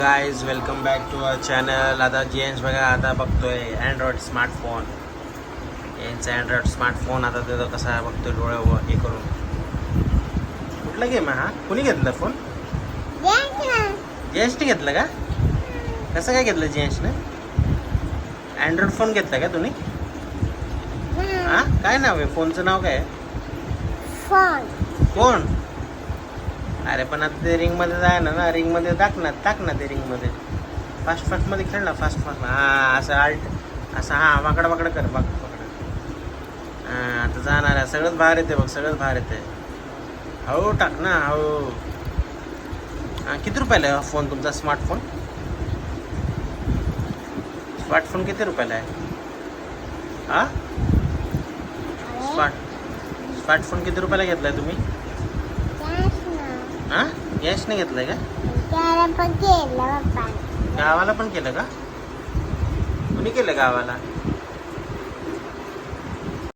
Guys welcome back to our channel. आता जेन्स बघा आता बघतोय अँड्रॉइड स्मार्टफोन. यांचा अँड्रॉइड स्मार्टफोन आता तो कसा बघतोय डोळ्यावर हे करून. कुठला गेम आहे हा? कुणी घेतला फोन? जेन्सने घेतला का? कसं काय घेतलं जेन्सने? अँड्रॉइड फोन घेतला का तुम्ही? हा काय नाव आहे फोनचं नाव काय? फोन. अरे पण आता ते रिंगमध्ये जाय ना रिंगमध्ये टाक ना ते रिंगमध्ये. फास्टमध्ये खेळ ना फास्ट. हां असं आल्ट असं हां वाकडं कर वाकडं. हां आता जाणार आहे. सगळंच बाहेर येते बघ, सगळंच बाहेर येते. हो टाक ना हो. हां किती रुपयाला आहे फोन तुमचा स्मार्टफोन किती रुपयाला आहे? हां स्मार्टफोन किती रुपयाला घेतला आहे तुम्ही? हां यशने घेतलंय का? गावाला पण केलं का? कुणी केलं गावाला?